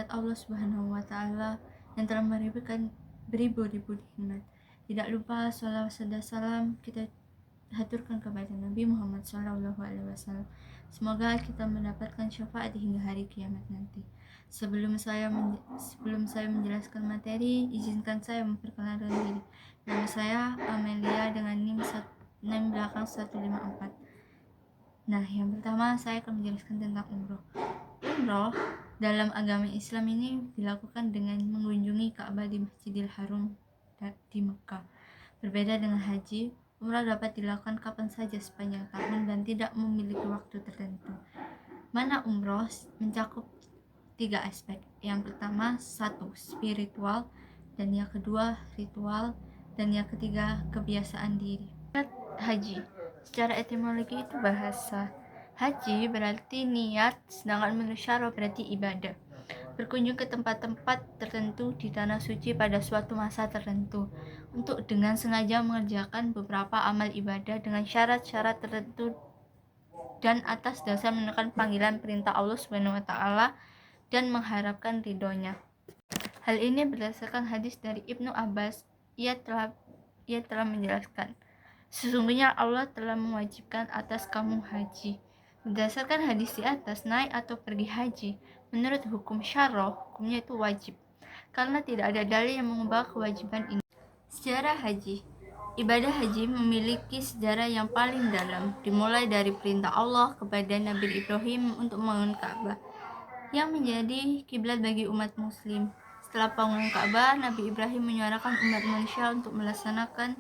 kehadirat Allah Subhanahu wa Ta'ala yang telah memberikan beribu-ribu nikmat. Tidak lupa salawat dan salam kita haturkan kepada Nabi Muhammad SAW. Semoga kita mendapatkan syafaat hingga hari kiamat nanti. Sebelum saya menjelaskan materi, izinkan saya memperkenalkan diri. Nama saya Amelia dengan NIM belakang 154. Nah, yang pertama saya akan menjelaskan tentang umroh. Umroh dalam agama Islam ini dilakukan dengan mengunjungi Ka'bah di Masjidil Haram di Mekah. Berbeda dengan haji, umrah dapat dilakukan kapan saja sepanjang tahun dan tidak memiliki waktu tertentu. Mana umroh mencakup 3 aspek. Yang pertama, 1. Spiritual, dan yang kedua, ritual, dan yang ketiga, kebiasaan diri. Haji, secara etimologi itu bahasa. Haji berarti niat, sedangkan menurut syara berarti ibadah. Berkunjung ke tempat-tempat tertentu di tanah suci pada suatu masa tertentu untuk dengan sengaja mengerjakan beberapa amal ibadah dengan syarat-syarat tertentu dan atas dasar menekan panggilan perintah Allah Subhanahu wa Ta'ala dan mengharapkan ridhonya. Hal ini berdasarkan hadis dari Ibnu Abbas. Ia telah menjelaskan, sesungguhnya Allah telah mewajibkan atas kamu haji. Berdasarkan hadis di atas, naik atau pergi haji menurut hukum syarah, hukumnya itu wajib, karena tidak ada dalil yang mengubah kewajiban ini. Sejarah haji. Ibadah haji memiliki sejarah yang paling dalam, dimulai dari perintah Allah kepada Nabi Ibrahim untuk membangun Ka'bah yang menjadi kiblat bagi umat muslim. Setelah bangunan Ka'bah, Nabi Ibrahim menyuarakan umat manusia untuk melaksanakan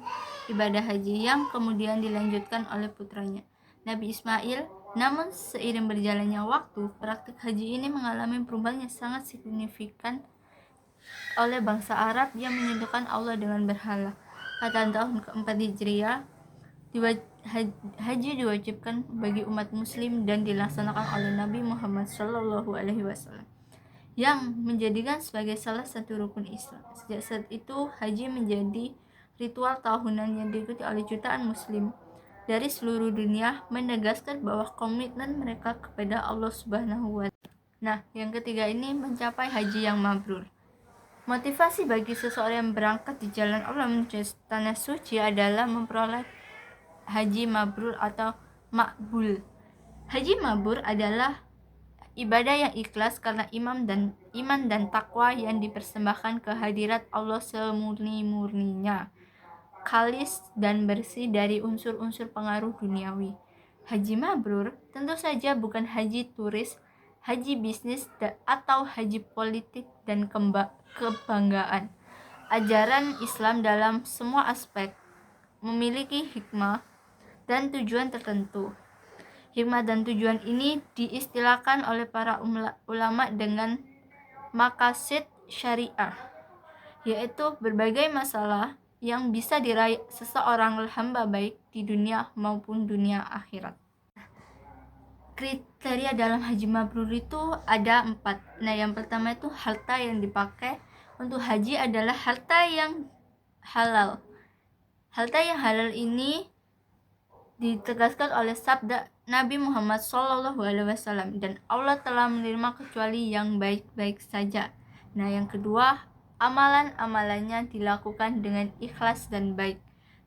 ibadah haji yang kemudian dilanjutkan oleh putranya, Nabi Ismail. Namun seiring berjalannya waktu, praktik haji ini mengalami perubahan yang sangat signifikan oleh bangsa Arab yang menyekutukan Allah dengan berhala. Pada tahun keempat Hijriah, haji diwajibkan bagi umat muslim dan dilaksanakan oleh Nabi Muhammad SAW yang menjadikan sebagai salah satu rukun Islam. Sejak saat itu, haji menjadi ritual tahunan yang diikuti oleh jutaan muslim dari seluruh dunia, menegaskan bahwa komitmen mereka kepada Allah Subhanahu wa Ta'ala. Nah, yang ketiga ini mencapai haji yang mabrur. Motivasi bagi seseorang yang berangkat di jalan Allah menuju tanah suci adalah memperoleh haji mabrur atau makbul. Haji mabrur adalah ibadah yang ikhlas karena iman dan takwa yang dipersembahkan ke hadirat Allah semurni-murninya, khalis dan bersih dari unsur-unsur pengaruh duniawi. Haji mabrur tentu saja bukan haji turis, haji bisnis, atau haji politik dan kebanggaan. Ajaran Islam dalam semua aspek memiliki hikmah dan tujuan tertentu. Hikmah dan tujuan ini diistilahkan oleh para ulama dengan maqasid syariah, yaitu berbagai masalah yang bisa diraih seseorang hamba baik di dunia maupun dunia akhirat. Kriteria dalam haji mabrur itu ada 4. Nah, yang pertama itu harta yang dipakai untuk haji adalah harta yang halal. Harta yang halal ini ditegaskan oleh sabda Nabi Muhammad SAW, dan Allah telah menerima kecuali yang baik-baik saja. Nah, yang kedua, amalan-amalannya dilakukan dengan ikhlas dan baik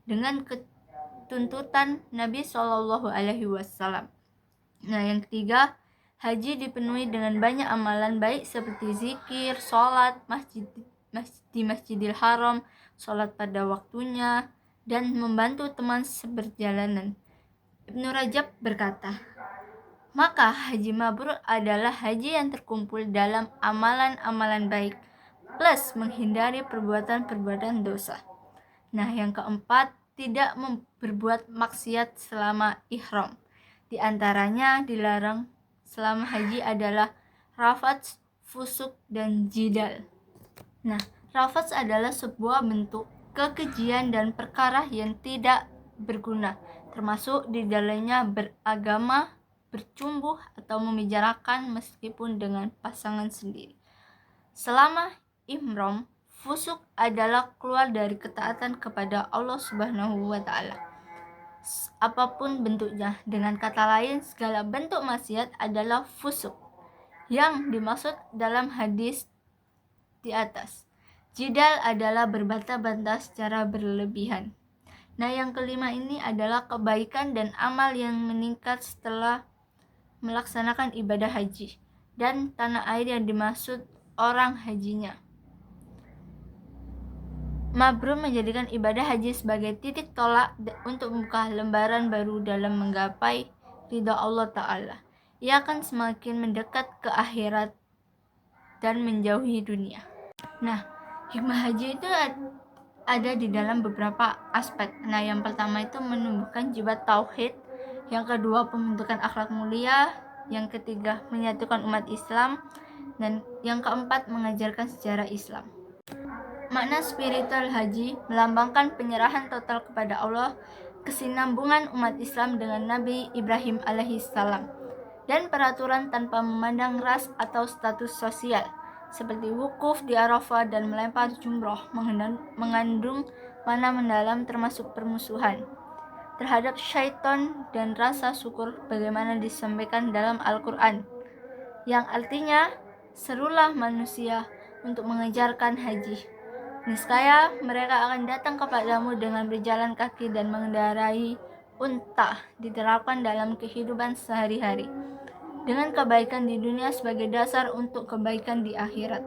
dengan ketuntutan Nabi SAW. Nah, yang ketiga, haji dipenuhi dengan banyak amalan baik seperti zikir, sholat, di Masjidil Haram, sholat pada waktunya, dan membantu teman seperjalanan. Ibnu Rajab berkata, maka haji mabrur adalah haji yang terkumpul dalam amalan-amalan baik plus menghindari perbuatan-perbuatan dosa. Nah, yang keempat, tidak berbuat maksiat selama ihram. Di antaranya dilarang selama haji adalah rafats, fusuk, dan jidal. Nah, rafats adalah sebuah bentuk kekejian dan perkara yang tidak berguna, termasuk di dalamnya beragama, bercumbu, atau membicarakan meskipun dengan pasangan sendiri. Selama ihram, fusuk adalah keluar dari ketaatan kepada Allah Subhanahu wa Ta'ala, apapun bentuknya. Dengan kata lain, segala bentuk maksiat adalah fusuk. yang dimaksud dalam hadis di atas. Jidal adalah berbantah-bantah secara berlebihan. Nah, yang kelima ini adalah kebaikan dan amal yang meningkat setelah melaksanakan ibadah haji dan tanah air yang dimaksud orang hajinya. Mabrur menjadikan ibadah haji sebagai titik tolak untuk membuka lembaran baru dalam menggapai ridha Allah Ta'ala. Ia akan semakin mendekat ke akhirat dan menjauhi dunia. Nah, hikmah haji itu ada di dalam beberapa aspek. Nah, yang pertama itu menumbuhkan jiwa tauhid, yang kedua pembentukan akhlak mulia, yang ketiga menyatukan umat Islam, dan yang keempat mengajarkan sejarah Islam. Makna spiritual haji melambangkan penyerahan total kepada Allah, kesinambungan umat Islam dengan Nabi Ibrahim alaihissalam, dan peraturan tanpa memandang ras atau status sosial, seperti wukuf di Arafah dan melempar jumroh mengandung makna mendalam termasuk permusuhan terhadap syaitan dan rasa syukur bagaimana disampaikan dalam Al-Quran, yang artinya serulah manusia untuk mengejarkan haji. Niscaya mereka akan datang kepadamu dengan berjalan kaki dan mengendarai unta, diterapkan dalam kehidupan sehari-hari, dengan kebaikan di dunia sebagai dasar untuk kebaikan di akhirat.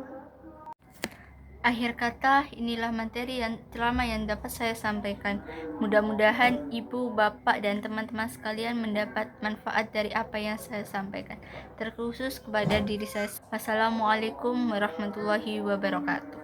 Akhir kata, inilah materi ceramah yang dapat saya sampaikan. Mudah-mudahan ibu, bapak, dan teman-teman sekalian mendapat manfaat dari apa yang saya sampaikan, terkhusus kepada diri saya. Wassalamualaikum warahmatullahi wabarakatuh.